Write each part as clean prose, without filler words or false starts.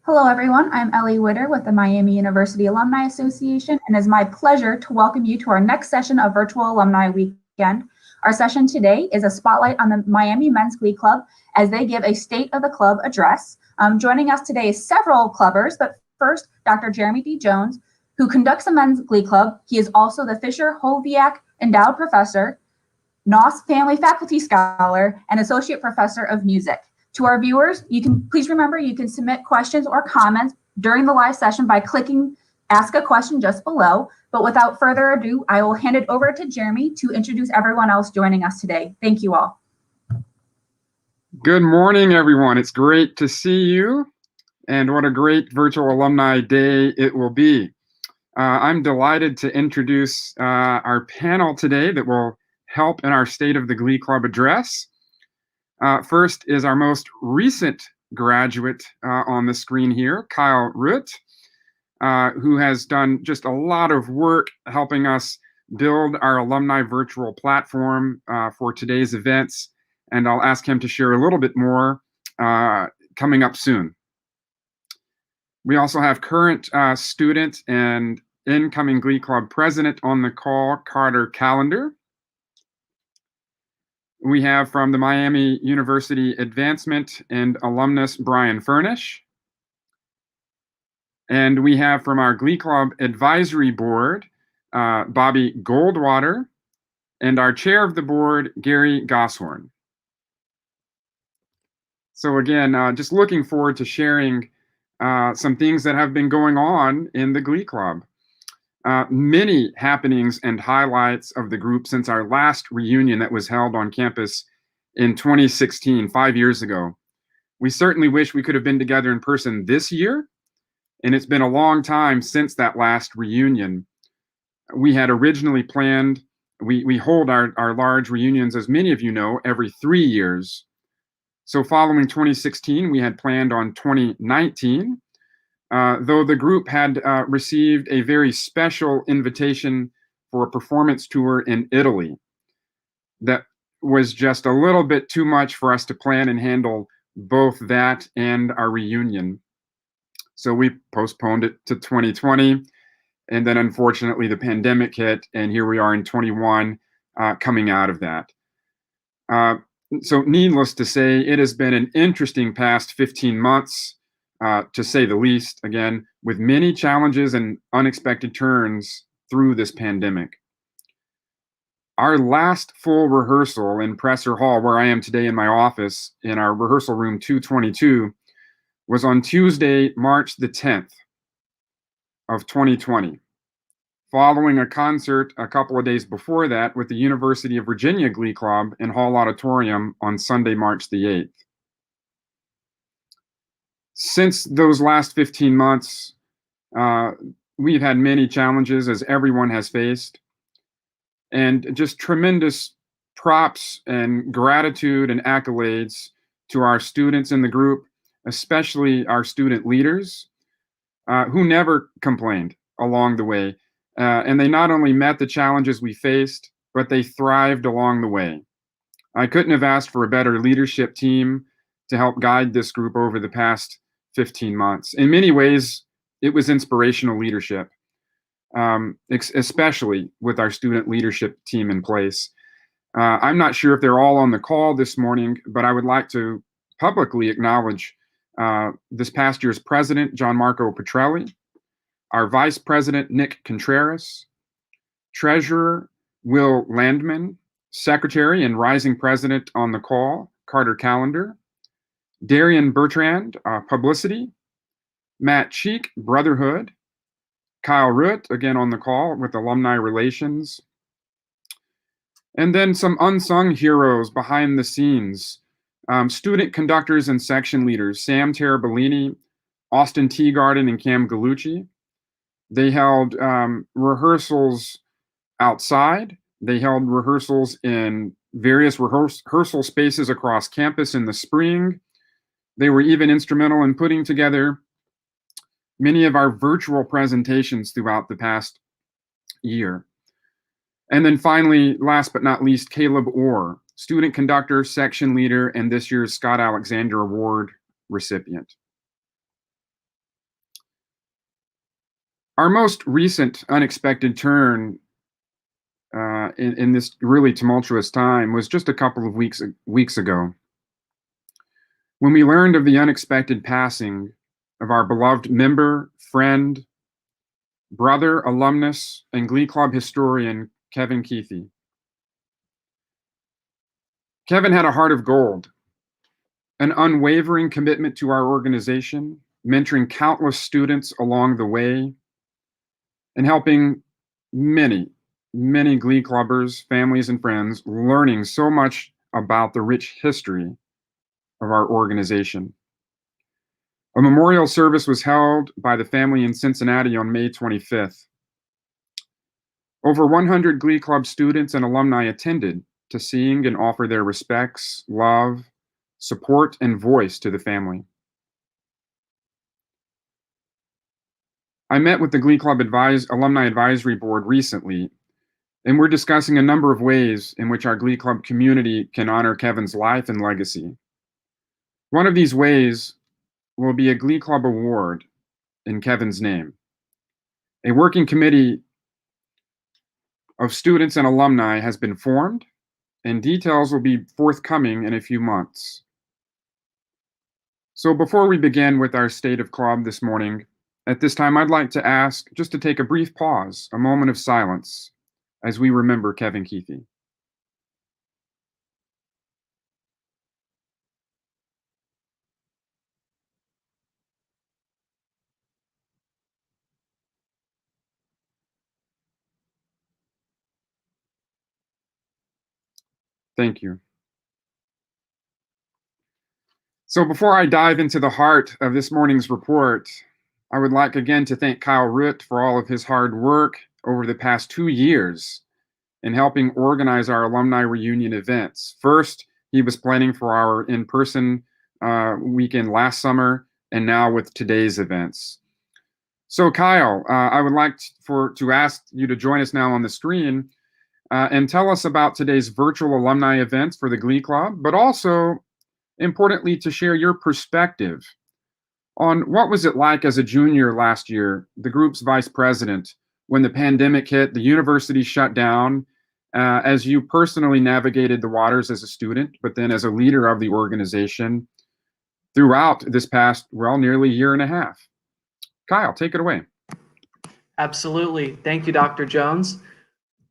Hello, everyone. I'm Ellie Witter with the Miami University Alumni Association, and it's my pleasure to welcome you to our next session of Virtual Alumni Weekend. Our session today is a spotlight on the Miami Men's Glee Club as they give a State of the Club address. Joining us today is several clubbers, but first, Dr. Jeremy D. Jones, who conducts the Men's Glee Club. He is also the Fisher-Hoviak Endowed Professor, Noss Family Faculty Scholar, and Associate Professor of Music. To our viewers, please remember you can submit questions or comments during the live session by clicking Ask a Question just below. But without further ado, I will hand it over to Jeremy to introduce everyone else joining us today. Thank you all. Good morning, everyone. It's great to see you, and what a great virtual alumni day it will be. I'm delighted to introduce our panel today that will help in our State of the Glee Club address. First is our most recent graduate on the screen here, Kyle Rutt, who has done just a lot of work helping us build our alumni virtual platform for today's events. And I'll ask him to share a little bit more coming up soon. We also have current student and incoming Glee Club president on the call, Carter Callender. We have from the Miami University Advancement and alumnus, Brian Furnish. And we have from our Glee Club Advisory Board, Bobby Goldwater, and our chair of the board, Gary Gosshorn. So again, just looking forward to sharing some things that have been going on in the Glee Club. Many happenings and highlights of the group since our last reunion that was held on campus in 2016, 5 years ago. We certainly wish we could have been together in person this year, and it's been a long time since that last reunion. We had originally planned, we hold our large reunions, as many of you know, every 3 years. So following 2016, we had planned on 2019, though the group had received a very special invitation for a performance tour in Italy that was just a little bit too much for us to plan and handle both that and our reunion. So we postponed it to 2020, and then unfortunately the pandemic hit, and here we are in 21 coming out of that. So needless to say, it has been an interesting past 15 months, to say the least, again, with many challenges and unexpected turns through this pandemic. Our last full rehearsal in Presser Hall, where I am today in my office, in our rehearsal room 222, was on Tuesday, March the 10th of 2020, following a concert a couple of days before that with the University of Virginia Glee Club in Hall Auditorium on Sunday, March the 8th. Since those last 15 months, we've had many challenges, as everyone has faced, and just tremendous props and gratitude and accolades to our students in the group, especially our student leaders, who never complained along the way. And they not only met the challenges we faced, but they thrived along the way. I couldn't have asked for a better leadership team to help guide this group over the past 15 months. In many ways, it was inspirational leadership, especially with our student leadership team in place. I'm not sure if they're all on the call this morning, but I would like to publicly acknowledge this past year's president, John Marco Petrelli, our vice president, Nick Contreras, treasurer, Will Landman, secretary and rising president on the call, Carter Callender, Darian Bertrand, publicity, Matt Cheek, Brotherhood, Kyle Rutt, again on the call with Alumni Relations, and then some unsung heroes behind the scenes, student conductors and section leaders, Sam Terabellini, Austin Teagarden, and Cam Gallucci. They held rehearsals outside. They held rehearsals in various rehearsal spaces across campus in the spring. They were even instrumental in putting together many of our virtual presentations throughout the past year. And then finally, last but not least, Caleb Orr, student conductor, section leader, and this year's Scott Alexander Award recipient. Our most recent unexpected turn in this really tumultuous time was just a couple of weeks ago, when we learned of the unexpected passing of our beloved member, friend, brother, alumnus, and Glee Club historian, Kevin Keithy. Kevin had a heart of gold, an unwavering commitment to our organization, mentoring countless students along the way, and helping many, many Glee Clubbers, families, and friends learning so much about the rich history of our organization. A memorial service was held by the family in Cincinnati on May 25th. Over 100 Glee Club students and alumni attended to sing and offer their respects, love, support, and voice to the family. I met with the Glee Club Alumni Advisory Board recently, and we're discussing a number of ways in which our Glee Club community can honor Kevin's life and legacy. One of these ways will be a Glee Club award in Kevin's name. A working committee of students and alumni has been formed, and details will be forthcoming in a few months. So before we begin with our State of Club this morning, at this time I'd like to ask just to take a brief pause, a moment of silence, as we remember Kevin Keithy. Thank you. So before I dive into the heart of this morning's report, I would like again to thank Kyle Root for all of his hard work over the past 2 years in helping organize our alumni reunion events. First, he was planning for our in-person weekend last summer, and now with today's events. So Kyle, I would like to ask you to join us now on the screen and tell us about today's virtual alumni events for the Glee Club, but also, importantly, to share your perspective on what was it like as a junior last year, the group's vice president, when the pandemic hit, the university shut down, as you personally navigated the waters as a student, but then as a leader of the organization throughout this past, well, nearly year and a half. Kyle, take it away. Absolutely. Thank you, Dr. Jones.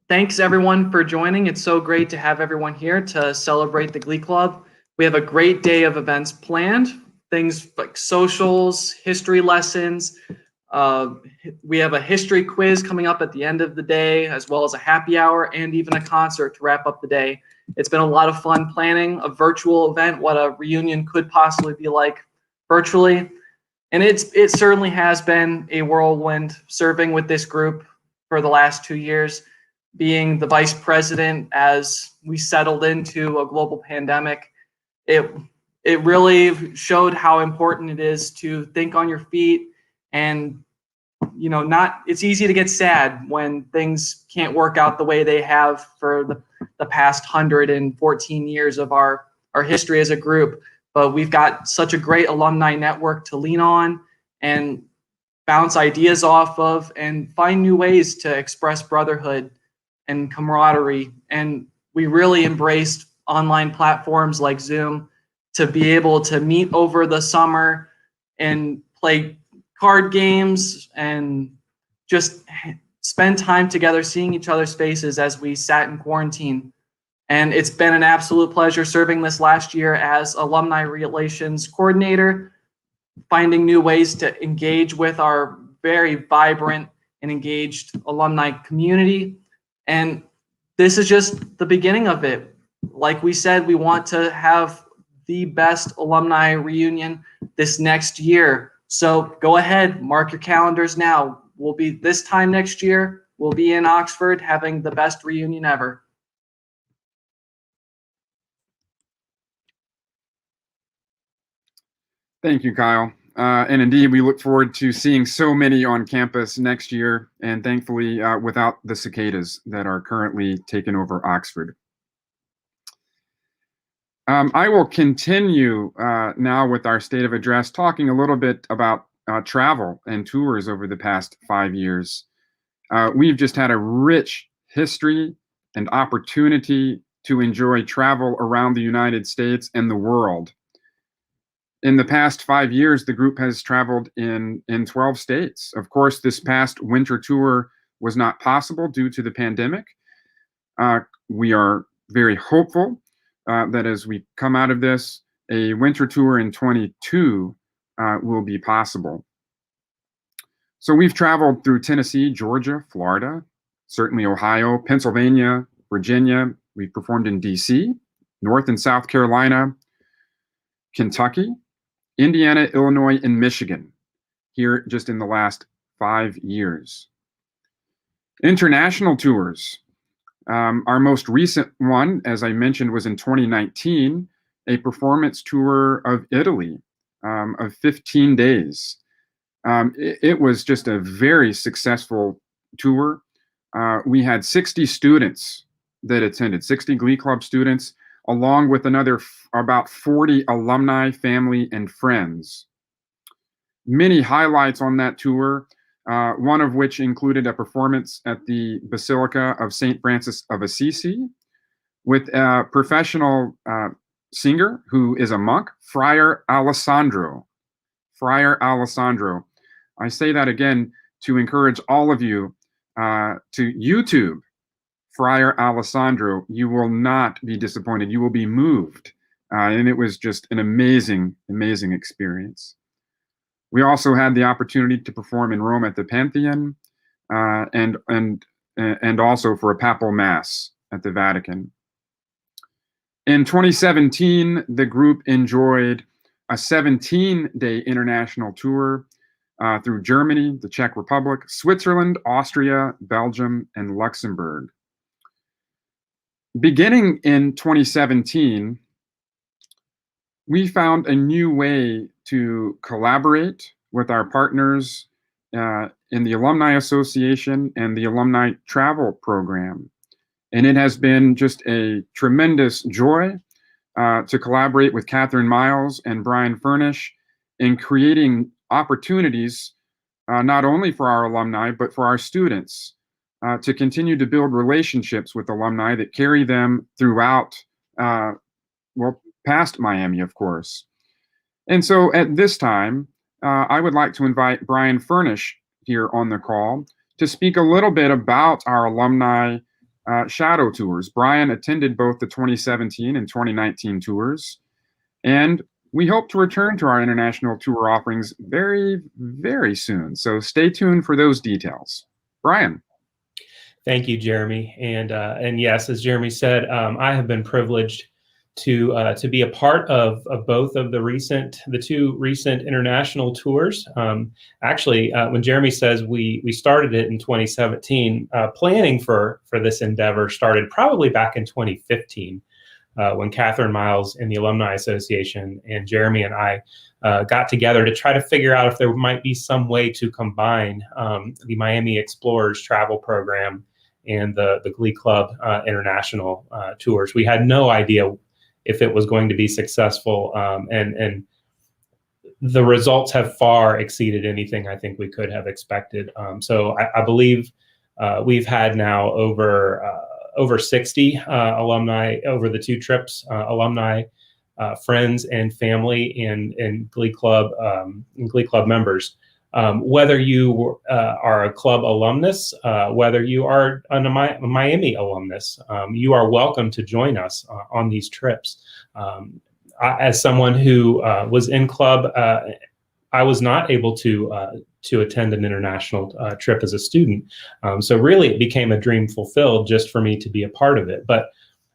Thanks, everyone, for joining. It's so great to have everyone here to celebrate the Glee Club. We have a great day of events planned, things like socials, history lessons. We have a history quiz coming up at the end of the day, as well as a happy hour and even a concert to wrap up the day. It's been a lot of fun planning a virtual event, what a reunion could possibly be like virtually. And it certainly has been a whirlwind serving with this group for the last 2 years, being the vice president as we settled into a global pandemic. It really showed how important it is to think on your feet and, it's easy to get sad when things can't work out the way they have for the past 114 years of our history as a group. But we've got such a great alumni network to lean on and bounce ideas off of and find new ways to express brotherhood and camaraderie. And we really embraced online platforms like Zoom to be able to meet over the summer and play card games and just spend time together seeing each other's faces as we sat in quarantine. And it's been an absolute pleasure serving this last year as alumni relations coordinator, finding new ways to engage with our very vibrant and engaged alumni community. And this is just the beginning of it. Like we said, we want to have the best alumni reunion this next year. So go ahead, mark your calendars now. We'll be this time next year. We'll be in Oxford having the best reunion ever. Thank you, Kyle. And indeed, we look forward to seeing so many on campus next year, and thankfully without the cicadas that are currently taking over Oxford. I will continue now with our state of address, talking a little bit about travel and tours over the past 5 years. We've just had a rich history and opportunity to enjoy travel around the United States and the world. In the past 5 years, the group has traveled in 12 states. Of course, this past winter tour was not possible due to the pandemic. We are very hopeful that as we come out of this, a winter tour in 22 will be possible. So we've traveled through Tennessee, Georgia, Florida, certainly Ohio, Pennsylvania, Virginia. We've performed in DC, North and South Carolina, Kentucky, Indiana, Illinois, and Michigan, here just in the last 5 years. International tours. Our most recent one, as I mentioned, was in 2019, a performance tour of Italy of 15 days. It was just a very successful tour. We had 60 students that attended, 60 Glee Club students, along with another about 40 alumni, family, and friends. Many highlights on that tour, one of which included a performance at the Basilica of St. Francis of Assisi with a professional singer who is a monk, Friar Alessandro. Friar Alessandro. I say that again to encourage all of you to YouTube Friar Alessandro. You will not be disappointed. You will be moved. And it was just an amazing, amazing experience. We also had the opportunity to perform in Rome at the Pantheon and also for a papal mass at the Vatican. In 2017, the group enjoyed a 17-day international tour through Germany, the Czech Republic, Switzerland, Austria, Belgium, and Luxembourg. Beginning in 2017, we found a new way to collaborate with our partners in the Alumni Association and the Alumni Travel Program. And it has been just a tremendous joy to collaborate with Catherine Miles and Brian Furnish in creating opportunities not only for our alumni, but for our students to continue to build relationships with alumni that carry them throughout, past Miami, of course. And so at this time, I would like to invite Brian Furnish here on the call to speak a little bit about our alumni shadow tours. Brian attended both the 2017 and 2019 tours, and we hope to return to our international tour offerings very, very soon. So stay tuned for those details. Brian. Thank you, Jeremy. And yes, as Jeremy said, I have been privileged to be a part of both of the two recent international tours. Actually, when Jeremy says we started it in 2017, planning for this endeavor started probably back in 2015 when Catherine Miles and the Alumni Association and Jeremy and I got together to try to figure out if there might be some way to combine the Miami Explorers travel program and the Glee Club international tours. We had no idea if it was going to be successful, and the results have far exceeded anything I think we could have expected. So I believe we've had now over 60 alumni over the two trips, alumni, friends and family, and Glee Club members. Whether you are a club alumnus, whether you are a Miami alumnus, you are welcome to join us on these trips. As someone who was in club, I was not able to attend an international trip as a student. So really it became a dream fulfilled just for me to be a part of it. But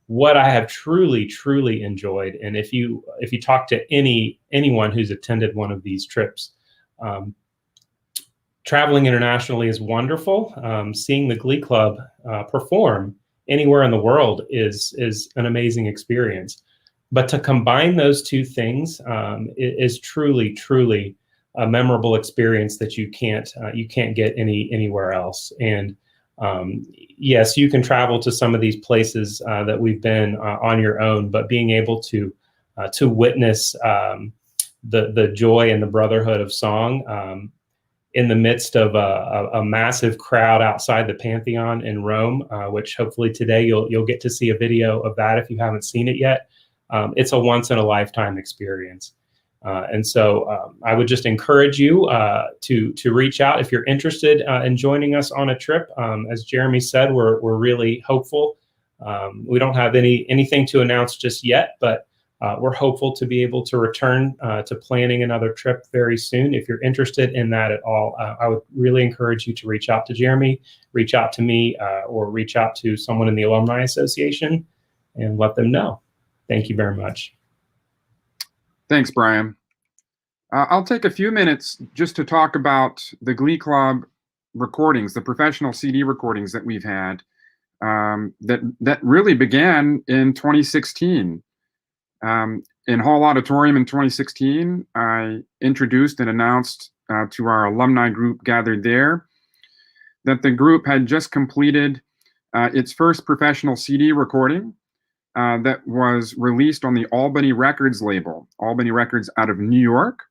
what I have truly, truly enjoyed, and if you talk to anyone who's attended one of these trips, traveling internationally is wonderful. Seeing the Glee Club perform anywhere in the world is an amazing experience. But to combine those two things is truly, truly a memorable experience that you can't get anywhere else. And yes, you can travel to some of these places that we've been on your own, but being able to witness the joy and the brotherhood of song in the midst of a massive crowd outside the Pantheon in Rome, which hopefully today you'll get to see a video of that if you haven't seen it yet. It's a once in a lifetime experience. And so I would just encourage you to reach out if you're interested in joining us on a trip. As Jeremy said, we're really hopeful. We don't have anything to announce just yet, but we're hopeful to be able to return to planning another trip very soon. If you're interested in that at all, I would really encourage you to reach out to Jeremy, reach out to me, or reach out to someone in the Alumni Association and let them know. Thank you very much. Thanks, Brian. I'll take a few minutes just to talk about the Glee Club recordings, the professional CD recordings that we've had that really began in 2016. In Hall Auditorium in 2016, I introduced and announced to our alumni group gathered there that the group had just completed its first professional CD recording that was released on the Albany Records label, Albany Records out of New York.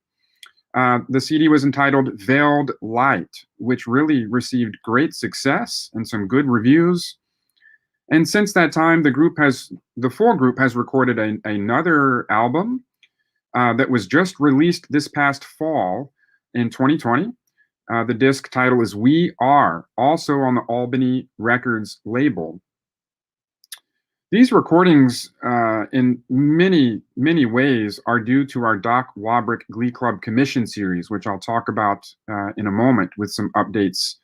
The CD was entitled Veiled Light, which really received great success and some good reviews. And since that time, the full group has recorded another album that was just released this past fall in 2020. The disc title is We Are, also on the Albany Records label. These recordings, in many, many ways, are due to our Doc Wabrick Glee Club Commission series, which I'll talk about in a moment with some updates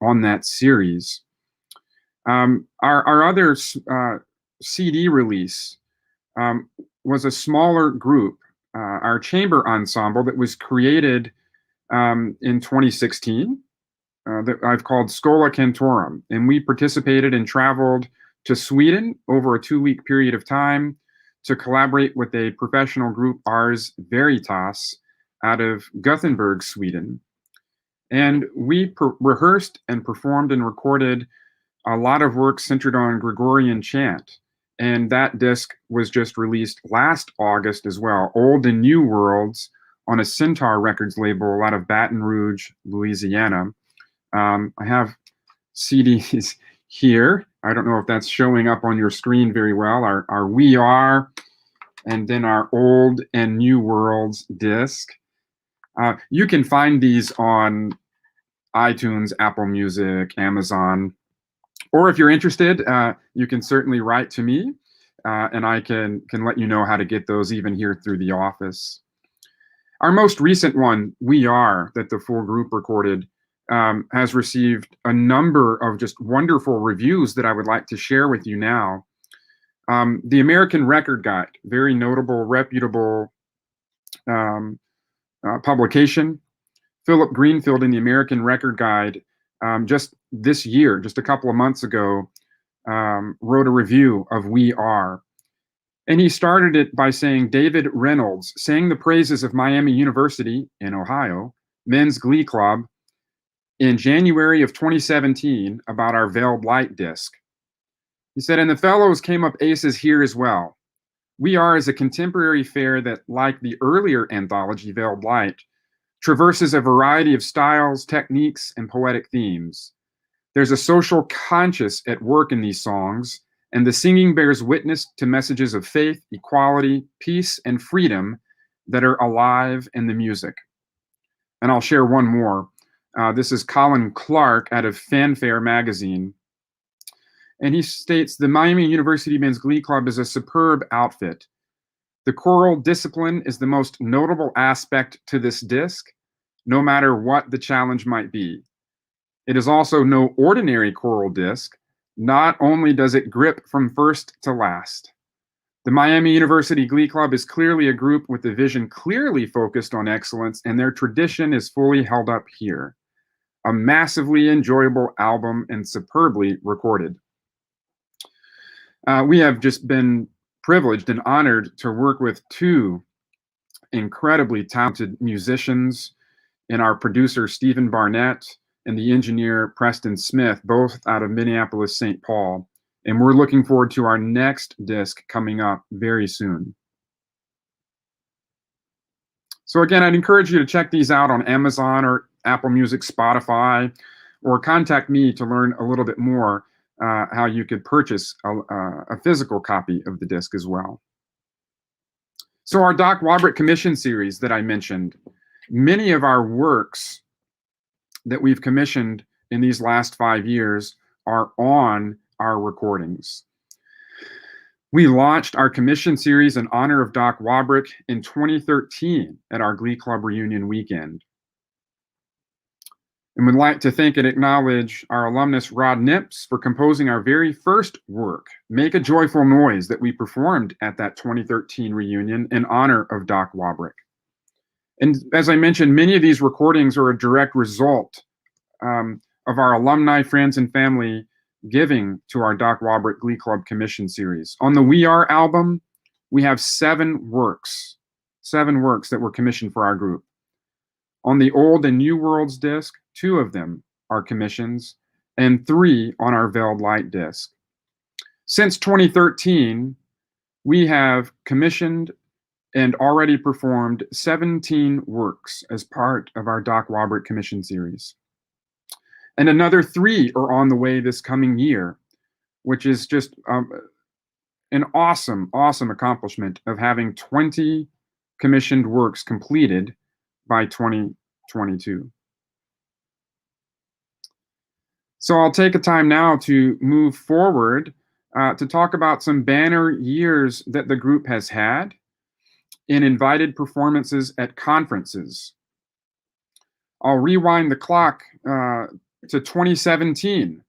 on that series. Our other CD release was a smaller group, our chamber ensemble that was created in 2016 that I've called Schola Cantorum. And we participated and traveled to Sweden over a 2-week period of time to collaborate with a professional group, Ars Veritas, out of Gothenburg, Sweden. And we rehearsed and performed and recorded a lot of work centered on Gregorian chant. And that disc was just released last August as well, Old and New Worlds, on a Centaur Records label out of Baton Rouge, Louisiana. I have CDs here. I don't know if that's showing up on your screen very well. Our We Are, and then our Old and New Worlds disc. You can find these on iTunes, Apple Music, Amazon. Or if you're interested, you can certainly write to me, and I can let you know how to get those even here through the office. Our most recent one, We Are, that the full group recorded, has received a number of just wonderful reviews that I would like to share with you now. The American Record Guide, very notable, reputable publication. Philip Greenfield in the American Record Guide just this year, just a couple of months ago, wrote a review of We Are. And he started it by saying, David Reynolds sang the praises of Miami University in Ohio, Men's Glee Club, in January of 2017 about our Veiled Light disc. He said, and the fellows came up aces here as well. We Are is a contemporary fare that, like the earlier anthology Veiled Light, traverses a variety of styles, techniques, and poetic themes. There's a social conscience at work in these songs, and the singing bears witness to messages of faith, equality, peace, and freedom that are alive in the music. And I'll share one more. This is Colin Clark out of Fanfare magazine. And he states, the Miami University Men's Glee Club is a superb outfit. The choral discipline is the most notable aspect to this disc, no matter what the challenge might be. It is also no ordinary choral disc. Not only does it grip from first to last. The Miami University Glee Club is clearly a group with a vision clearly focused on excellence, and their tradition is fully held up here. A massively enjoyable album and superbly recorded. We have just been privileged and honored to work with two incredibly talented musicians in our producer, Stephen Barnett, and the engineer, Preston Smith, both out of Minneapolis, St. Paul. And we're looking forward to our next disc coming up very soon. So again, I'd encourage you to check these out on Amazon or Apple Music, Spotify, or contact me to learn a little bit more how you could purchase a physical copy of the disc as well. So our Doc Wabrick Commission series that I mentioned, many of our works that we've commissioned in these last 5 years are on our recordings. We launched our commission series in honor of Doc Wabrick in 2013 at our Glee Club reunion weekend. And would like to thank and acknowledge our alumnus Rod Nips for composing our very first work, Make a Joyful Noise, that we performed at that 2013 reunion in honor of Doc Wabrick. And as I mentioned, many of these recordings are a direct result of our alumni, friends, and family giving to our Doc Wabrick Glee Club commission series. On the We Are album, we have 7 works that were commissioned for our group. On the Old and New Worlds disc, 2 of them are commissions, and 3 on our Veiled Light disc. Since 2013, we have commissioned and already performed 17 works as part of our Doc Wabrick commission series. And another 3 are on the way this coming year, which is just an awesome accomplishment of having 20 commissioned works completed by 2022. So I'll take a time now to move forward to talk about some banner years that the group has had in invited performances at conferences. I'll rewind the clock to 2017,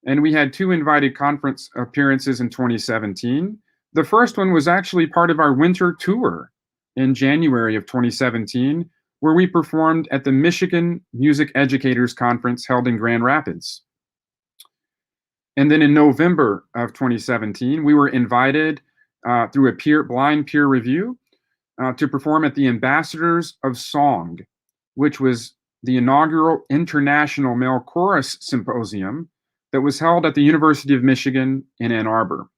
and we had 2 invited conference appearances in 2017. The first one was actually part of our winter tour in January of 2017, where we performed at the Michigan Music Educators Conference held in Grand Rapids. And then in November of 2017, we were invited through a blind peer review to perform at the Ambassadors of Song, which was the inaugural International Male Chorus Symposium that was held at the University of Michigan in Ann Arbor.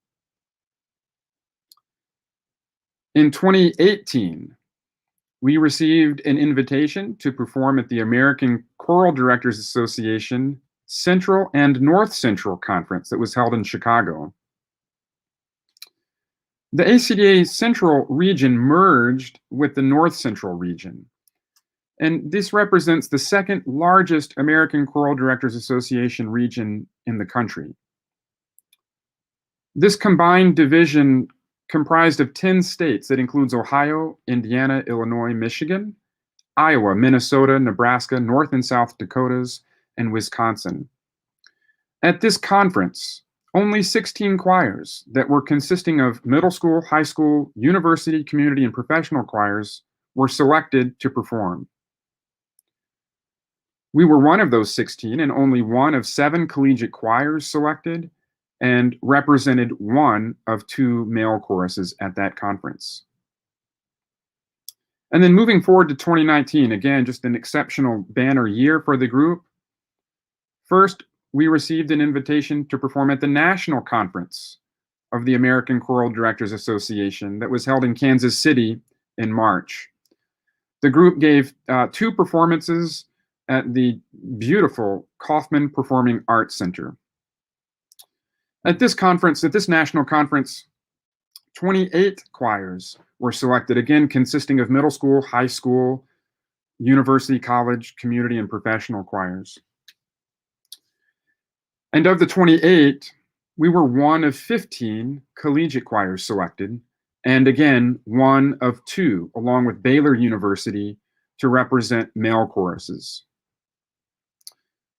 In 2018, we received an invitation to perform at the American Choral Directors Association Central and North Central Conference that was held in Chicago. The ACDA Central region merged with the North Central region, and this represents the second largest American Choral Directors Association region in the country. This combined division comprised of 10 states that includes Ohio, Indiana, Illinois, Michigan, Iowa, Minnesota, Nebraska, North and South Dakotas, and Wisconsin. At this conference, only 16 choirs that were consisting of middle school, high school, university, community, and professional choirs were selected to perform. We were one of those 16 and only one of 7 collegiate choirs selected, and represented one of 2 male choruses at that conference. And then moving forward to 2019, again, just an exceptional banner year for the group. First, we received an invitation to perform at the National Conference of the American Choral Directors Association that was held in Kansas City in March. The group gave 2 performances at the beautiful Kaufman Performing Arts Center. At this national conference, 28 choirs were selected, again, consisting of middle school, high school, university, college, community, and professional choirs. And of the 28, we were one of 15 collegiate choirs selected, and again, one of 2, along with Baylor University, to represent male choruses.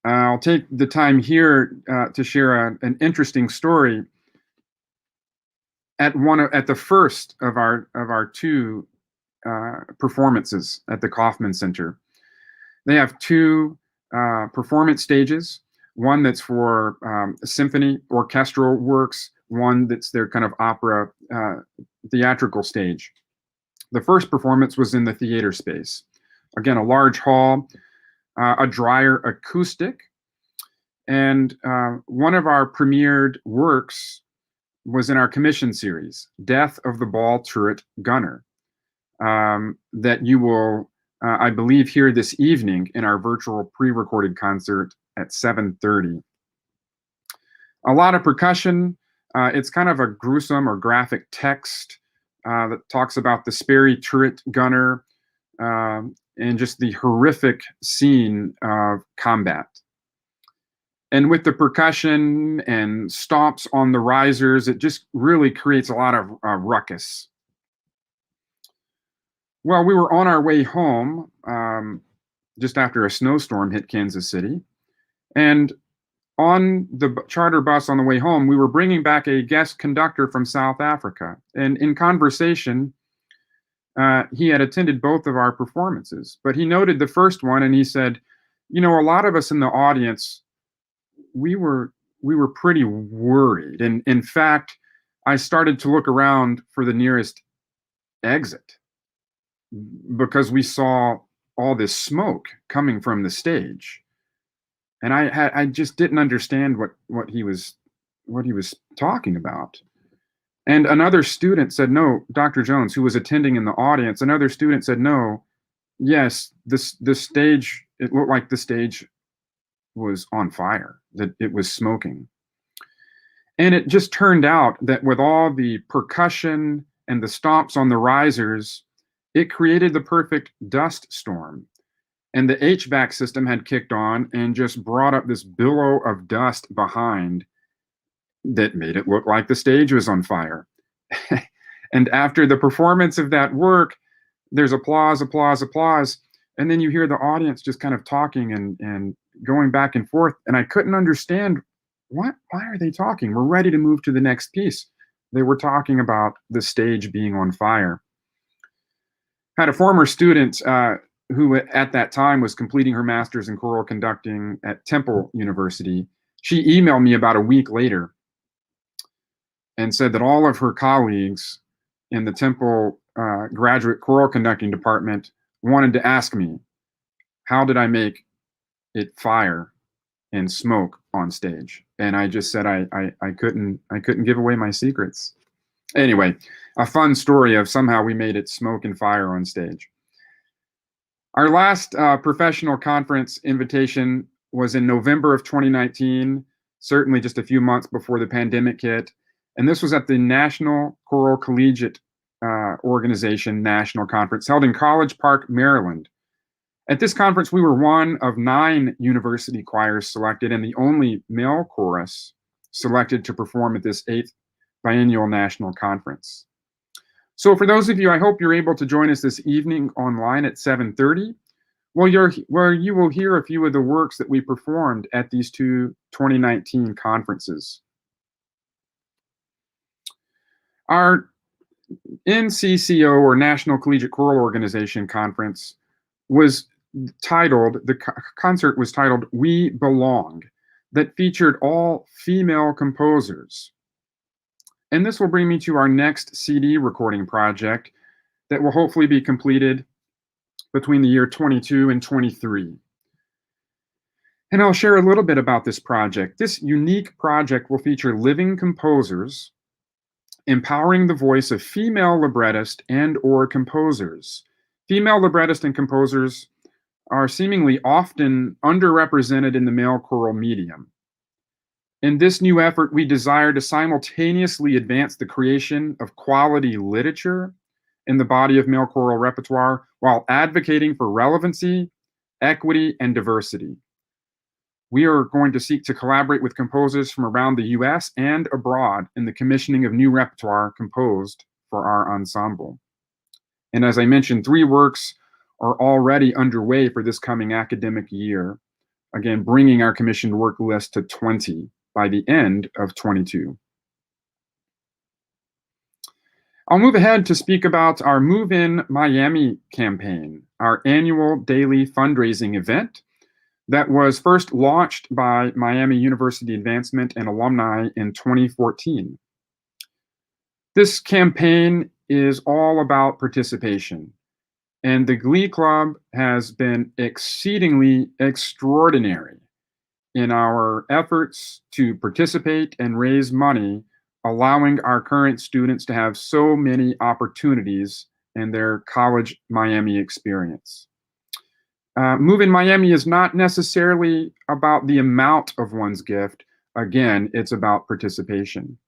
I'll take the time here to share an interesting story. At the first of our 2 performances at the Kaufman Center, they have 2 performance stages. One that's for symphony orchestral works, one that's their kind of opera theatrical stage. The first performance was in the theater space. Again, a large hall, a drier acoustic, and one of our premiered works was in our commission series, Death of the Ball Turret Gunner. that you will, I believe, hear this evening in our virtual pre-recorded concert at 7:30. A lot of percussion. It's kind of a gruesome or graphic text that talks about the Sperry turret gunner and just the horrific scene of combat. And with the percussion and stomps on the risers, it just really creates a lot of ruckus. Well, we were on our way home just after a snowstorm hit Kansas City. And on the charter bus on the way home, we were bringing back a guest conductor from South Africa. And in conversation, he had attended both of our performances, but he noted the first one and he said, you know, a lot of us in the audience, we were pretty worried. And in fact, I started to look around for the nearest exit because we saw all this smoke coming from the stage. And I just didn't understand what he was talking about. And another student said, no, Dr. Jones, who was attending in the audience, another student said, no, yes, the stage, it looked like the stage was on fire, that it was smoking. And it just turned out that with all the percussion and the stomps on the risers, it created the perfect dust storm. And the HVAC system had kicked on and just brought up this billow of dust behind that made it look like the stage was on fire. And after the performance of that work, there's applause, applause, applause. And then you hear the audience just kind of talking and going back and forth. And I couldn't understand why are they talking? We're ready to move to the next piece. They were talking about the stage being on fire. I had a former student who at that time was completing her master's in choral conducting at Temple University. She emailed me about a week later and said that all of her colleagues in the Temple graduate choral conducting department wanted to ask me, how did I make it fire and smoke on stage? And I just said I couldn't give away my secrets. Anyway, a fun story of somehow we made it smoke and fire on stage. Our last professional conference invitation was in November of 2019, certainly just a few months before the pandemic hit. And this was at the National Choral Collegiate Organization National Conference held in College Park, Maryland. At this conference, we were one of 9 university choirs selected and the only male chorus selected to perform at this 8th biennial national conference. So for those of you, I hope you're able to join us this evening online at 7:30, where you will hear a few of the works that we performed at these 2 2019 conferences. Our NCCO, or National Collegiate Choral Organization conference, was titled, the concert was titled We Belong, that featured all female composers. And this will bring me to our next CD recording project that will hopefully be completed between the year 22 and 23. And I'll share a little bit about this project. This unique project will feature living composers empowering the voice of female librettists and/or composers. Female librettists and composers are seemingly often underrepresented in the male choral medium. In this new effort, we desire to simultaneously advance the creation of quality literature in the body of male choral repertoire while advocating for relevancy, equity, and diversity. We are going to seek to collaborate with composers from around the US and abroad in the commissioning of new repertoire composed for our ensemble. And as I mentioned, 3 works are already underway for this coming academic year, again, bringing our commissioned work list to 20 by the end of 22. I'll move ahead to speak about our Move In Miami campaign, our annual daily fundraising event that was first launched by Miami University Advancement and Alumni in 2014. This campaign is all about participation, and the Glee Club has been exceedingly extraordinary in our efforts to participate and raise money, allowing our current students to have so many opportunities and their college Miami experience. Move in Miami is not necessarily about the amount of one's gift. Again, it's about participation.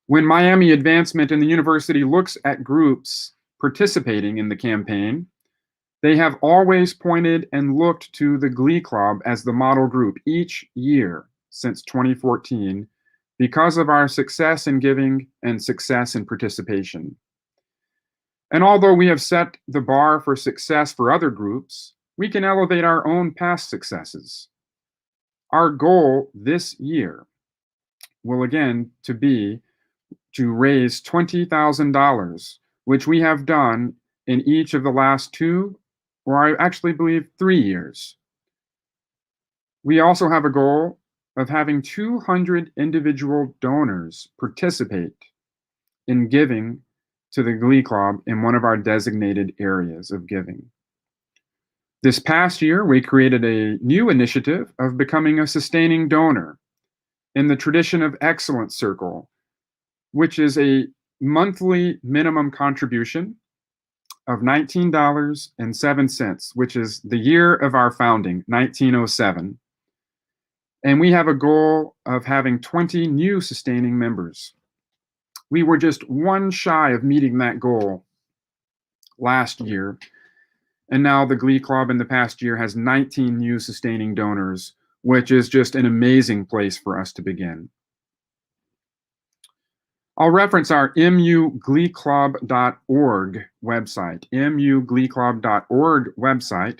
When Miami Advancement and the university looks at groups participating in the campaign, they have always pointed and looked to the Glee Club as the model group each year since 2014 because of our success in giving and success in participation. And although we have set the bar for success for other groups, we can elevate our own past successes. Our goal this year will again be to raise $20,000, which we have done in each of the last 2, or I actually believe 3 years. We also have a goal of having 200 individual donors participate in giving to the Glee Club in one of our designated areas of giving. This past year, we created a new initiative of becoming a sustaining donor in the Tradition of Excellence Circle, which is a monthly minimum contribution of $19.07, which is the year of our founding, 1907. And we have a goal of having 20 new sustaining members. We were just one shy of meeting that goal last year. And now the Glee Club in the past year has 19 new sustaining donors, which is just an amazing place for us to begin. I'll reference our mugleeclub.org website, mugleeclub.org website,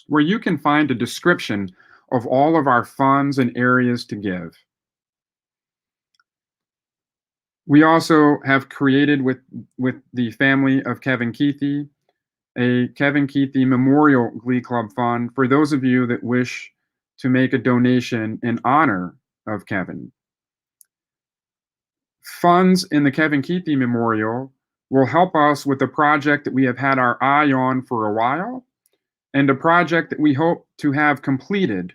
where you can find a description of all of our funds and areas to give. We also have created with the family of Kevin Keithy, a Kevin Keithy Memorial Glee Club Fund for those of you that wish to make a donation in honor of Kevin. Funds in the Kevin Keithy Memorial will help us with a project that we have had our eye on for a while, and a project that we hope to have completed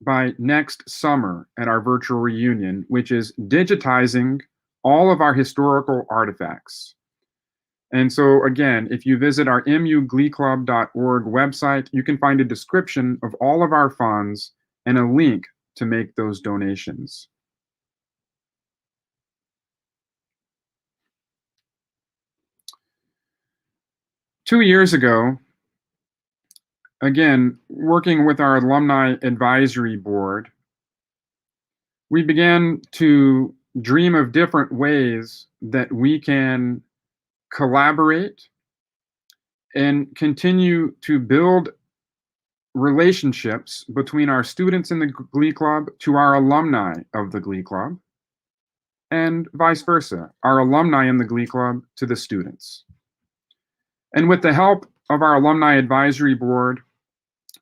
by next summer at our virtual reunion, which is digitizing all of our historical artifacts. And so again, if you visit our mugleeclub.org website, you can find a description of all of our funds and a link to make those donations. Two years ago, again, working with our Alumni Advisory Board, we began to dream of different ways that we can collaborate and continue to build relationships between our students in the Glee Club to our alumni of the Glee Club, and vice versa, our alumni in the Glee Club to the students. And with the help of our Alumni Advisory Board,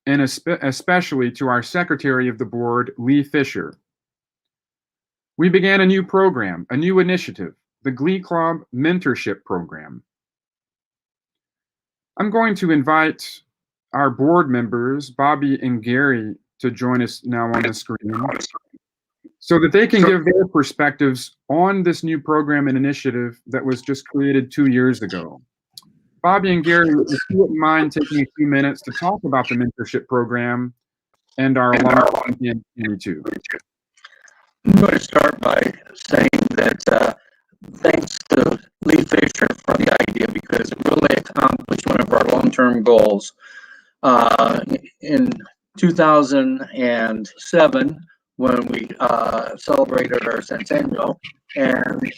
and especially to our Secretary of the Board, Lee Fisher, we began a new program, a new initiative, the Glee Club Mentorship Program. I'm going to invite our board members, Bobby and Gary, to join us now on the screen so that they can give their perspectives on this new program and initiative that was just created 2 years ago. Bobby and Gary, if you wouldn't mind taking a few minutes to talk about the mentorship program and our Alumni Weekend 22. I'm going to start by saying that thanks to Lee Fisher for the idea, because it really accomplished one of our long-term goals. In 2007, when we celebrated our centennial and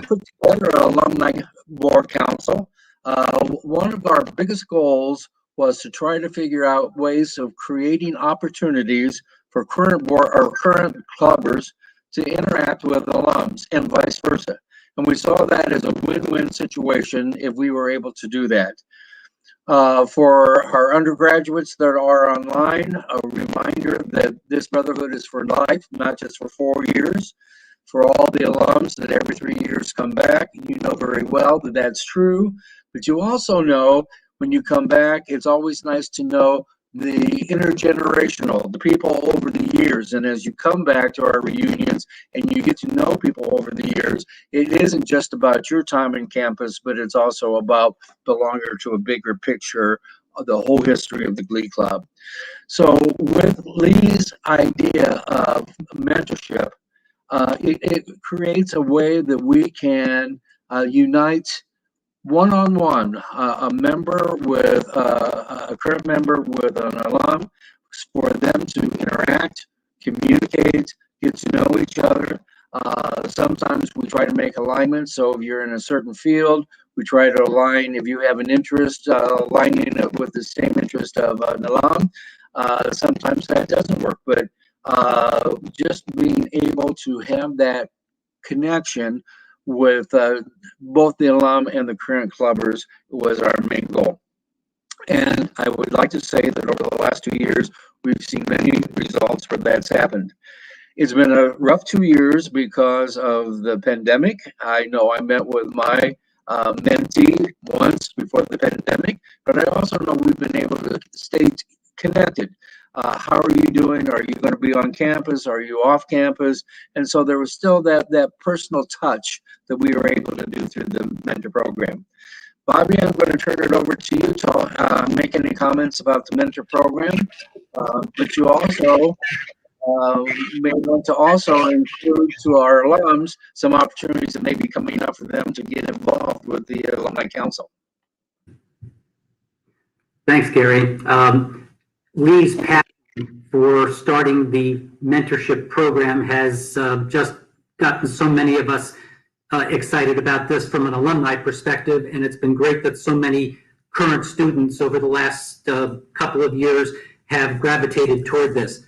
put together an alumni board council, one of our biggest goals was to try to figure out ways of creating opportunities for current board or current clubbers to interact with alums and vice versa. And we saw that as a win-win situation if we were able to do that. For our undergraduates that are online, a reminder that this brotherhood is for life, not just for 4 years. For all the alums that every 3 years come back, you know very well that that's true. But you also know when you come back, it's always nice to know the intergenerational, the people over the years. And as you come back to our reunions and you get to know people over the years, it isn't just about your time in campus, but it's also about belonging to a bigger picture of the whole history of the Glee Club. So with Lee's idea of mentorship, it creates a way that we can unite one-on-one, a member with a current member with an alum, for them to interact, communicate, get to know each other. Sometimes we try to make alignments. So if you're in a certain field, we try to align. If you have an interest, aligning it with the same interest of an alum. Sometimes that doesn't work, but just being able to have that connection with both the alum and the current clubbers was our main goal. And I would like to say that over the last 2 years, we've seen many results where that's happened. It's been a rough 2 years because of the pandemic. I know I met with my mentee once before the pandemic, but I also know we've been able to stay connected. How are you doing? Are you going to be on campus? Are you off campus? And so there was still that personal touch that we were able to do through the mentor program. Bobby, I'm going to turn it over to you to make any comments about the mentor program, but you also may want to also include to our alums some opportunities that may be coming up for them to get involved with the Alumni Council. Thanks, Gary. Lee's passion for starting the mentorship program has just gotten so many of us excited about this from an alumni perspective, and it's been great that so many current students over the last couple of years have gravitated toward this.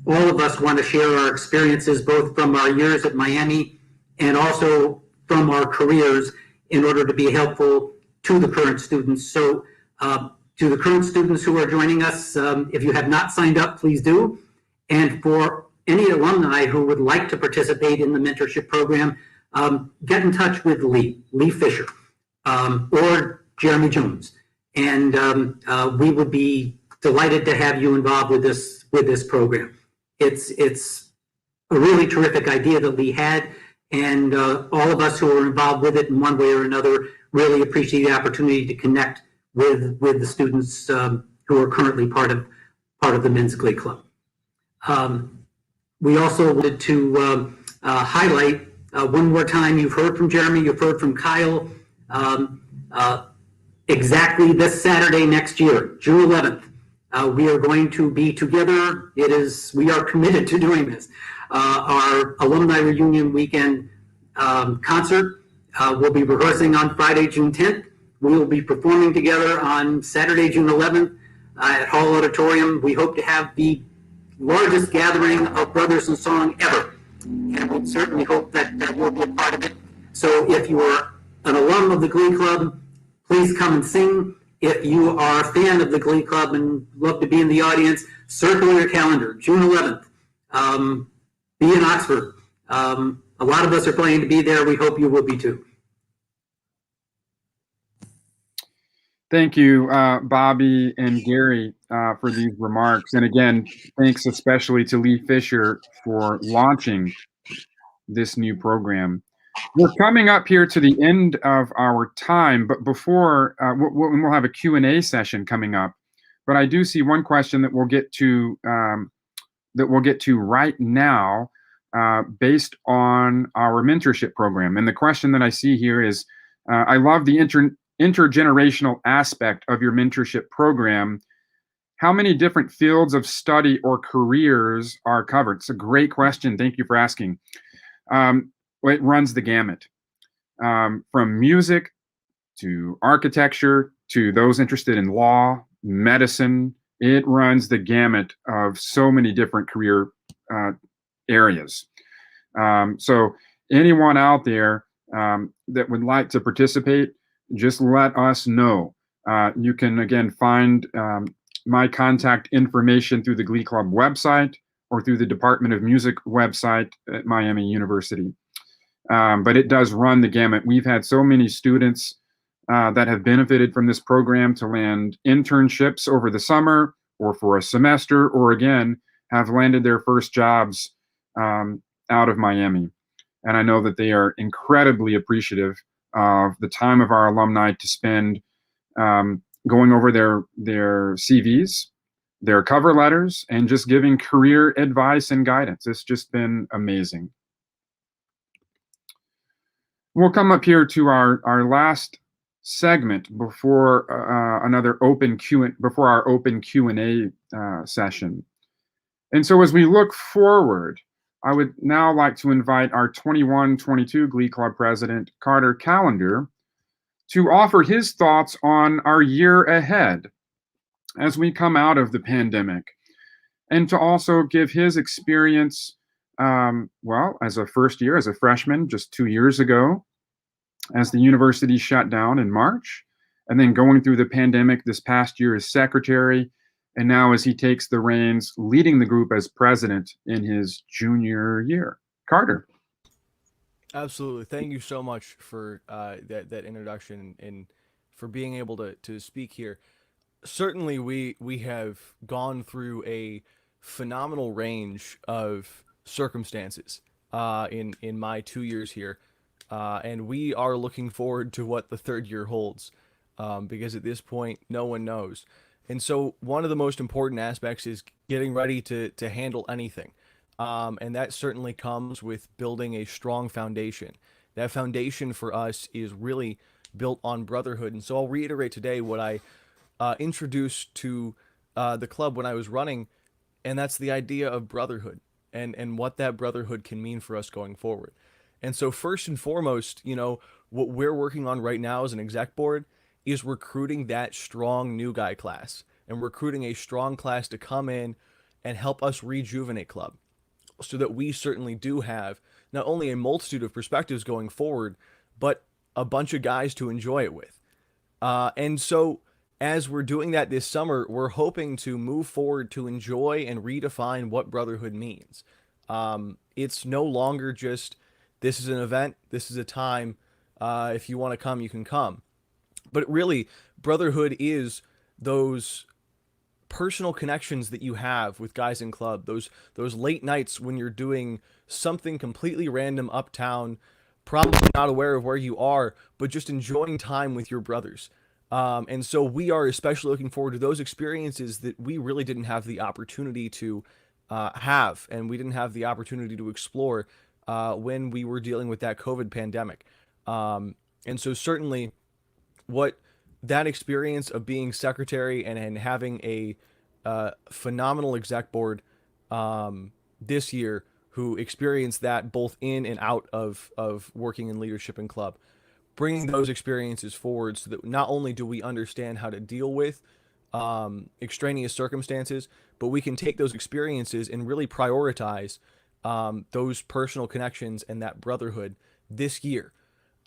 All of us want to share our experiences, both from our years at Miami and also from our careers, in order to be helpful to the current students. So to the current students who are joining us, if you have not signed up, please do. And for any alumni who would like to participate in the mentorship program, get in touch with Lee Fisher, or Jeremy Jones. And we would be delighted to have you involved with this program. It's a really terrific idea that Lee had, and all of us who are involved with it in one way or another really appreciate the opportunity to connect with the students who are currently part of the Men's Glee Club. We also wanted to highlight one more time, you've heard from Jeremy, you've heard from Kyle, exactly this Saturday next year, June 11th. We are going to be together. We are committed to doing this. Our Alumni Reunion Weekend concert. We'll be rehearsing on Friday, June 10th. We will be performing together on Saturday, June 11th at Hall Auditorium. We hope to have the largest gathering of brothers in song ever. And we certainly hope that we'll be a part of it. So if you are an alum of the Glee Club, please come and sing. If you are a fan of the Glee Club and love to be in the audience, circle your calendar, June 11th. Be in Oxford. A lot of us are planning to be there. We hope you will be too. Thank you, Bobby and Gary, for these remarks. And again, thanks especially to Lee Fisher for launching this new program. We're coming up here to the end of our time, but before, we'll have a Q&A session coming up. But I do see one question that we'll get to right now, based on our mentorship program. And the question that I see here is, I love the intergenerational aspect of your mentorship program. How many different fields of study or careers are covered? It's a great question. Thank you for asking. It runs the gamut, from music to architecture to those interested in law, medicine. It runs the gamut of so many different career areas. So anyone out there that would like to participate, just let us know. You can, again, find my contact information through the Glee Club website or through the Department of Music website at Miami University. But it does run the gamut. We've had so many students that have benefited from this program to land internships over the summer or for a semester, or again, have landed their first jobs out of Miami. And I know that they are incredibly appreciative of the time of our alumni to spend going over their CVs, their cover letters, and just giving career advice and guidance. It's just been amazing. We'll come up here to our last segment before our open Q&A session. And so as we look forward, I would now like to invite our 21-22 Glee Club president, Carter Callender, to offer his thoughts on our year ahead as we come out of the pandemic, and to also give his experience, as a freshman just 2 years ago, as the university shut down in March, and then going through the pandemic this past year as secretary, and now as he takes the reins, leading the group as president in his junior year. Carter. Absolutely. Thank you so much for that introduction and for being able to speak here. Certainly, we have gone through a phenomenal range of circumstances in my 2 years here, and we are looking forward to what the third year holds, because at this point, no one knows. And so one of the most important aspects is getting ready to handle anything. And that certainly comes with building a strong foundation. That foundation for us is really built on brotherhood. And so I'll reiterate today what I introduced to the club when I was running, and that's the idea of brotherhood and what that brotherhood can mean for us going forward. And so first and foremost, what we're working on right now as an exec board is recruiting that strong new guy class and recruiting a strong class to come in and help us rejuvenate club, so that we certainly do have not only a multitude of perspectives going forward, but a bunch of guys to enjoy it with. And so as we're doing that this summer, we're hoping to move forward to enjoy and redefine what brotherhood means. It's no longer just, this is an event, this is a time, if you want to come, you can come. But really, brotherhood is those personal connections that you have with guys in club, those late nights when you're doing something completely random uptown, probably not aware of where you are, but just enjoying time with your brothers. And so we are especially looking forward to those experiences that we really didn't have the opportunity to have, and we didn't have the opportunity to explore when we were dealing with that COVID pandemic. And so certainly what that experience of being secretary and having a phenomenal exec board this year who experienced that both in and out of working in leadership and club, bringing those experiences forward so that not only do we understand how to deal with extraneous circumstances, but we can take those experiences and really prioritize those personal connections and that brotherhood this year.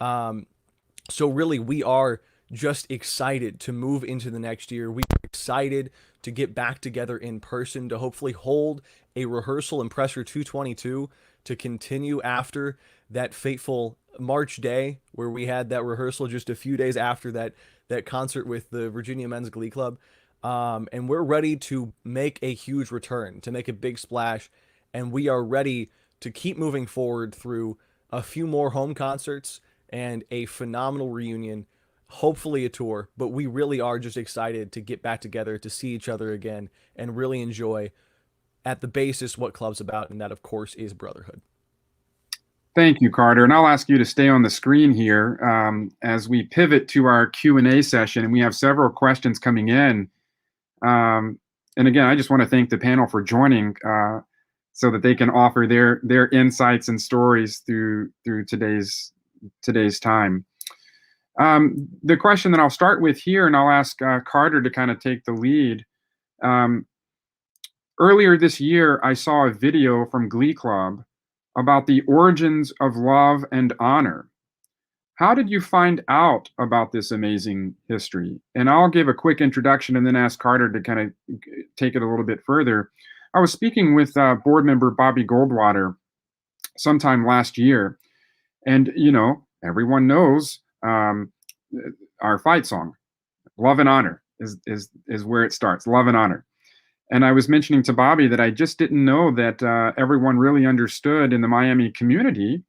So really, we are just excited to move into the next year. We're excited to get back together in person, to hopefully hold a rehearsal in Presser 222 to continue after that fateful March day where we had that rehearsal just a few days after that concert with the Virginia Men's Glee Club. And we're ready to make a huge return, to make a big splash. And we are ready to keep moving forward through a few more home concerts and a phenomenal reunion, hopefully a tour, but we really are just excited to get back together, to see each other again, and really enjoy at the basis what club's about, and that of course is brotherhood. Thank you, Carter. And I'll ask you to stay on the screen here as we pivot to our Q&A session, and we have several questions coming in. And again, I just want to thank the panel for joining so that they can offer their insights and stories through today's time. The question that I'll start with here, and I'll ask Carter to kind of take the lead. Earlier this year, I saw a video from Glee Club about the origins of love and honor. How did you find out about this amazing history? And I'll give a quick introduction and then ask Carter to kind of take it a little bit further. I was speaking with board member Bobby Goldwater sometime last year, and everyone knows our fight song, "Love and Honor," is where it starts. Love and honor. And I was mentioning to Bobby that I just didn't know that everyone really understood in the Miami community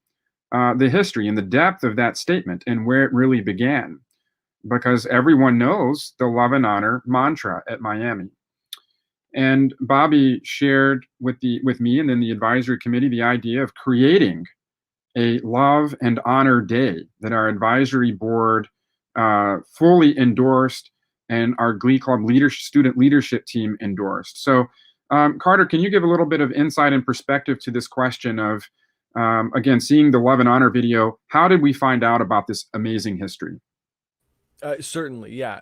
the history and the depth of that statement and where it really began, because everyone knows the love and honor mantra at Miami. And Bobby shared with me and then the advisory committee the idea of creating a love and honor day that our advisory board fully endorsed and our Glee Club student leadership team endorsed. So Carter, can you give a little bit of insight and perspective to this question of, again, seeing the love and honor video, how did we find out about this amazing history? Certainly, yeah.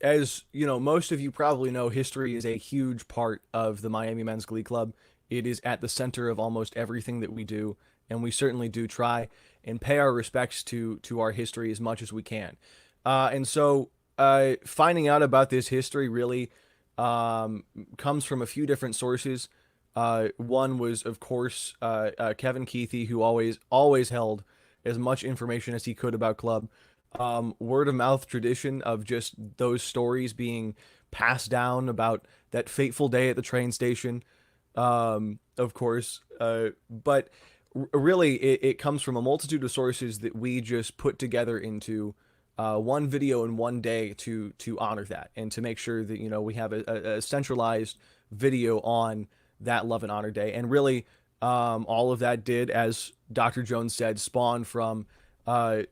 As you know, most of you probably know, history is a huge part of the Miami Men's Glee Club. It is at the center of almost everything that we do, and we certainly do try and pay our respects to our history as much as we can. And so, finding out about this history really comes from a few different sources. One was, of course, Kevin Keithy, who always held as much information as he could about club. Word of mouth tradition of just those stories being passed down about that fateful day at the train station, of course. But really, it comes from a multitude of sources that we just put together into one video in one day to honor that and to make sure that, you know, we have a centralized video on that Love and Honor Day. And really, all of that did, as Dr. Jones said, spawn from a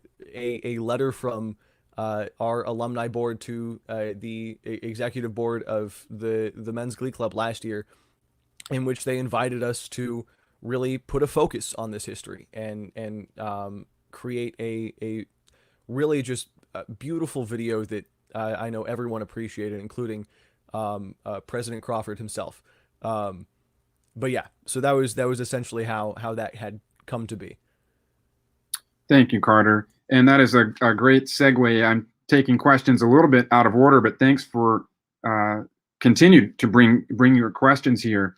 letter from our alumni board to the executive board of the Men's Glee Club last year, in which they invited us to really put a focus on this history and create a really just beautiful video that I know everyone appreciated, including President Crawford himself. But yeah, so that was essentially how that had come to be. Thank you, Carter. And that is a great segue. I'm taking questions a little bit out of order, but thanks for continued to bring your questions here.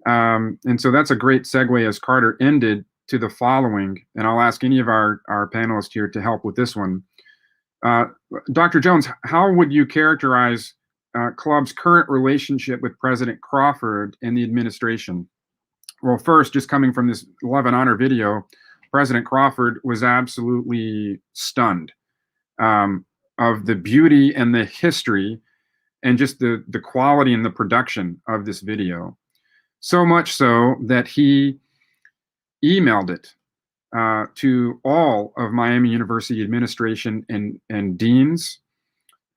And so that's a great segue as Carter ended to the following, and I'll ask any of our panelists here to help with this one. Dr. Jones, how would you characterize Club's current relationship with President Crawford and the administration? Well, first, just coming from this Love and Honor video, President Crawford was absolutely stunned of the beauty and the history and just the quality and the production of this video. So much so that he emailed it to all of Miami University administration and deans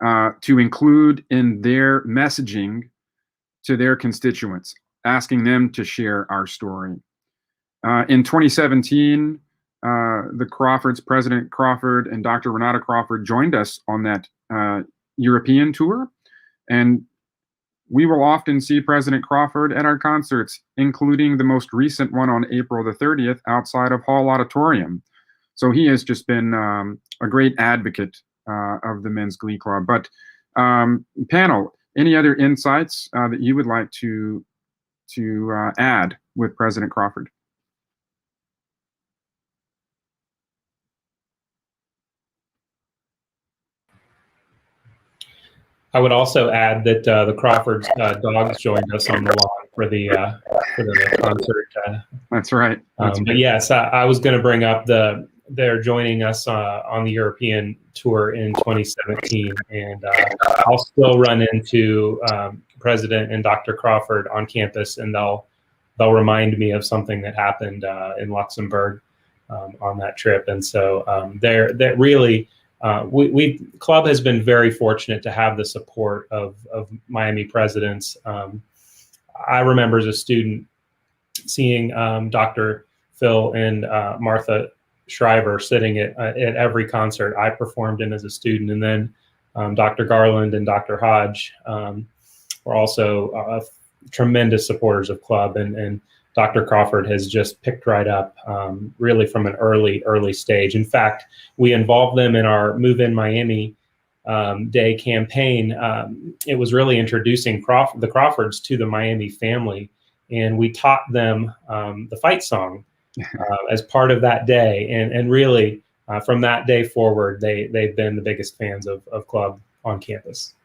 to include in their messaging to their constituents, asking them to share our story. In 2017, the Crawfords, President Crawford and Dr. Renata Crawford, joined us on that European tour. And we will often see President Crawford at our concerts, including the most recent one on April the 30th outside of Hall Auditorium. So he has just been a great advocate of the Men's Glee Club. But panel, any other insights that you would like to add with President Crawford? I would also add that the Crawford's dogs joined us on the lawn for the concert. That's right. But yes, I was going to bring up they're joining us on the European tour in 2017, and I'll still run into President and Dr. Crawford on campus, and they'll remind me of something that happened in Luxembourg on that trip. And so they're really. Club has been very fortunate to have the support of Miami presidents. I remember as a student seeing Dr. Phil and Martha Shriver sitting at every concert I performed in as a student, and then Dr. Garland and Dr. Hodge were also tremendous supporters of Club, and Dr. Crawford has just picked right up really from an early stage. In fact, we involved them in our Move in Miami Day campaign. It was really introducing the Crawfords to the Miami family, and we taught them the fight song as part of that day. And really, from that day forward, they've been the biggest fans of Club on campus.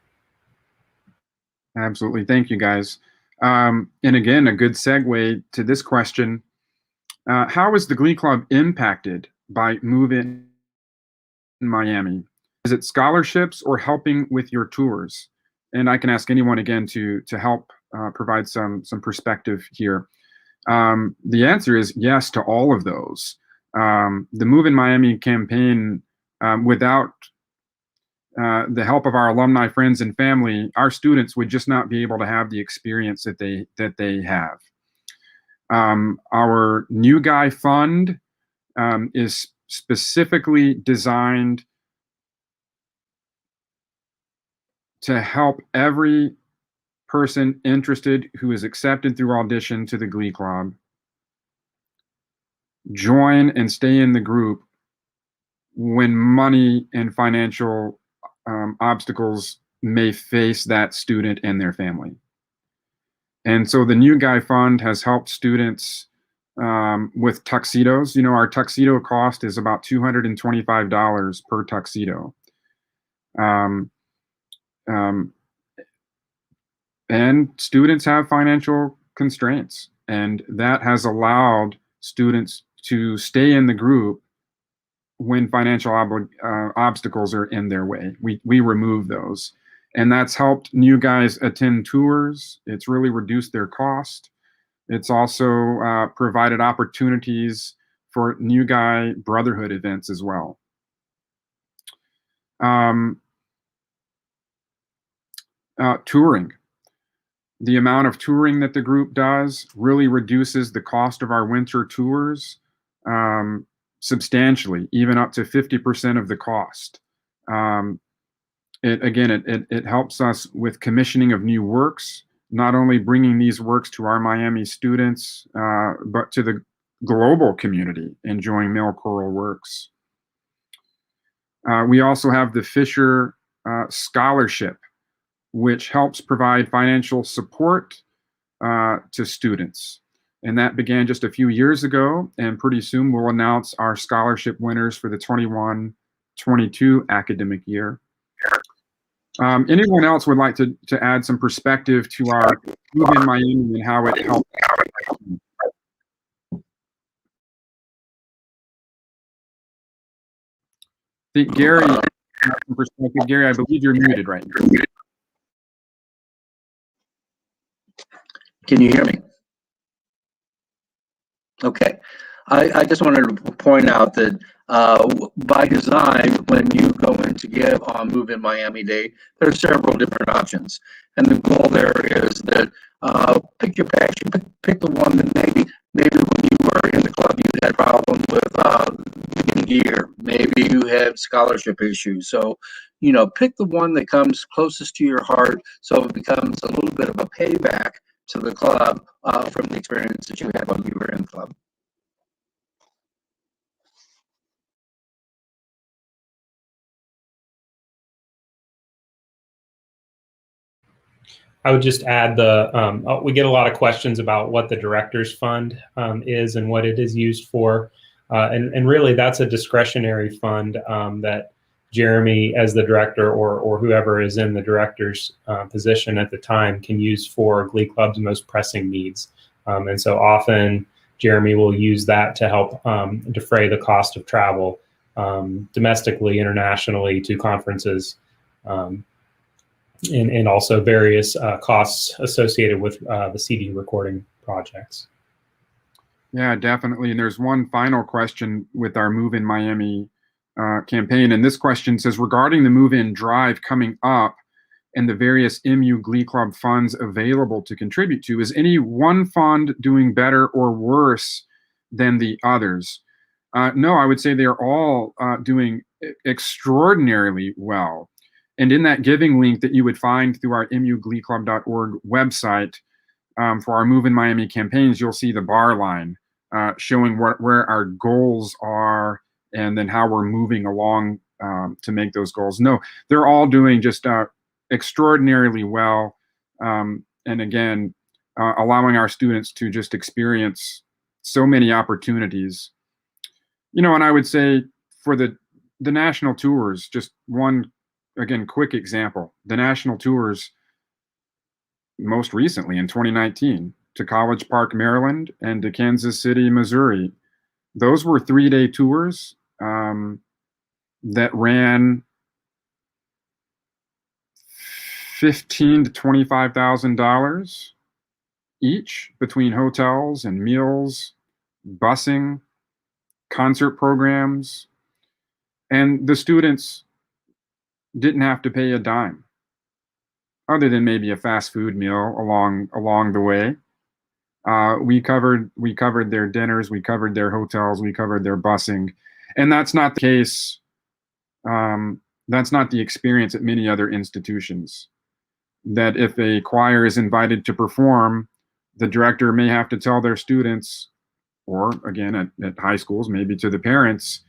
Absolutely. Thank you, guys. And again, a good segue to this question. How is the Glee Club impacted by Move In Miami? Is it scholarships or helping with your tours? And I can ask anyone again to help provide some perspective here. The answer is yes to all of those. The Move in Miami campaign, without the help of our alumni friends and family, our students would just not be able to have the experience that they have. Our New Guy Fund is specifically designed to help every person interested who is accepted through audition to the Glee Club join and stay in the group when money and financial obstacles may face that student and their family. And so the New Guy Fund has helped students with tuxedos. You know, our tuxedo cost is about $225 per tuxedo. And students have financial constraints, and that has allowed students to stay in the group when financial obstacles are in their way. We remove those, and that's helped new guys attend tours. It's really reduced their cost. It's also provided opportunities for new guy brotherhood events as well. Touring. The amount of touring that the group does really reduces the cost of our winter tours substantially, even up to 50% of the cost. It helps us with commissioning of new works, not only bringing these works to our Miami students, but to the global community enjoying male choral works. We also have the Fisher Scholarship, which helps provide financial support to students. And that began just a few years ago, and pretty soon we'll announce our scholarship winners for the 21-22 academic year. Anyone else would like to add some perspective to our Move in Miami and how it helped? I think Gary, some perspective. Gary, I believe you're muted right now. Can you hear me? Okay. I just wanted to point out that by design, when you go in to give on Move in Miami Day, there are several different options. And the goal there is that pick your passion, pick the one that maybe when you were in the club, you had problems with getting gear. Maybe you had scholarship issues. So, you know, pick the one that comes closest to your heart, so it becomes a little bit of a payback to the club from the experience that you had when you were in the club. I would just add we get a lot of questions about what the Directors Fund is and what it is used for. And really that's a discretionary fund that Jeremy, as the director, or whoever is in the director's position at the time, can use for Glee Club's most pressing needs. And so often Jeremy will use that to help defray the cost of travel domestically, internationally, to conferences, and also various costs associated with the CD recording projects. Yeah, definitely. And there's one final question with our Move in Miami campaign. And this question says, regarding the Move In Drive coming up and the various MU Glee Club funds available to contribute to, is any one fund doing better or worse than the others? No, I would say they are all doing extraordinarily well. And in that giving link that you would find through our mugleeclub.org website for our Move in Miami campaigns, you'll see the bar line showing where our goals are and then how we're moving along to make those goals. No, they're all doing just extraordinarily well. And again, allowing our students to just experience so many opportunities. You know, and I would say for the national tours, just one, again, quick example. The national tours, most recently in 2019 to College Park, Maryland, and to Kansas City, Missouri. Those were 3-day tours that ran $15,000 to $25,000 each between hotels and meals, busing, concert programs, and the students didn't have to pay a dime, other than maybe a fast food meal along the way. We covered their dinners, we covered their hotels, we covered their busing, and that's not the case. That's not the experience at many other institutions. That if a choir is invited to perform, the director may have to tell their students, or again at high schools, maybe to the parents,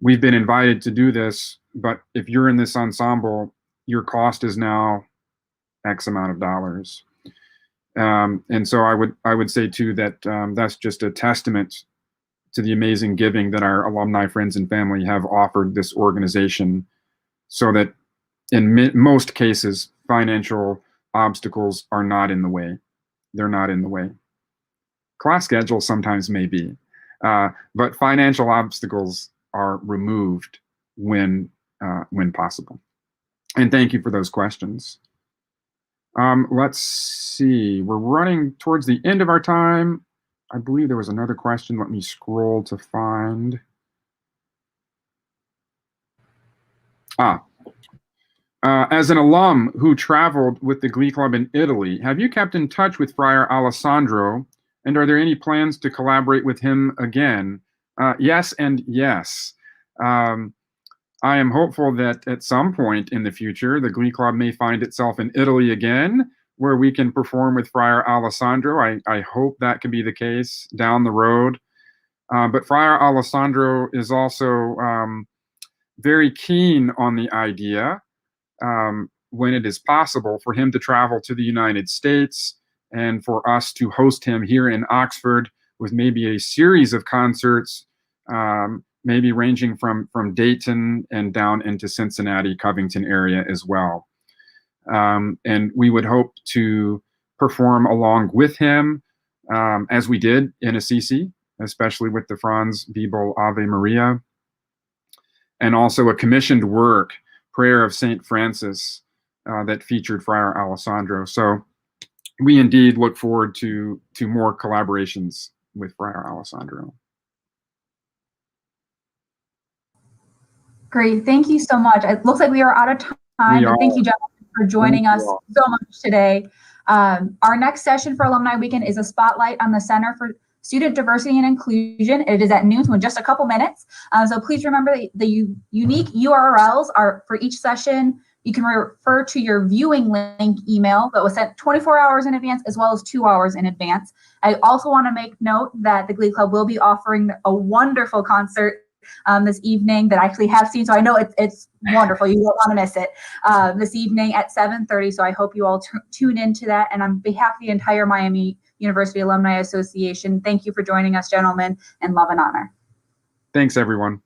we've been invited to do this, but if you're in this ensemble, your cost is now X amount of dollars. And so I would say too that that's just a testament to the amazing giving that our alumni friends and family have offered this organization, so that in most cases, financial obstacles are not in the way. They're not in the way. Class schedules sometimes may be, but financial obstacles are removed when possible. And thank you for those questions. Let's see, we're running towards the end of our time. I believe there was another question. Let me scroll to find. As an alum who traveled with the Glee Club in Italy, have you kept in touch with Friar Alessandro? And are there any plans to collaborate with him again? Yes and yes. I am hopeful that at some point in the future, the Glee Club may find itself in Italy again, where we can perform with Friar Alessandro. I hope that can be the case down the road. But Friar Alessandro is also very keen on the idea, when it is possible, for him to travel to the United States and for us to host him here in Oxford with maybe a series of concerts, maybe ranging from Dayton and down into Cincinnati, Covington area as well. And we would hope to perform along with him, as we did in Assisi, especially with the Franz Bibel Ave Maria, and also a commissioned work, Prayer of St. Francis, that featured Friar Alessandro. So we indeed look forward to more collaborations with Friar Alessandro. Great, thank you so much. It looks like we are out of time, but thank you, gentlemen, for joining us so much today. Our next session for Alumni Weekend is a spotlight on the Center for Student Diversity and Inclusion. It is at noon, so in just a couple minutes. So please remember the unique URLs are for each session. You can refer to your viewing link email that was sent 24 hours in advance, as well as 2 hours in advance. I also want to make note that the Glee Club will be offering a wonderful concert this evening that I actually have seen, so I know it's wonderful. You won't want to miss it this evening at 7:30. So I hope you all tune into that. And on behalf of the entire Miami University Alumni Association, thank you for joining us, gentlemen, and love and honor. Thanks, everyone.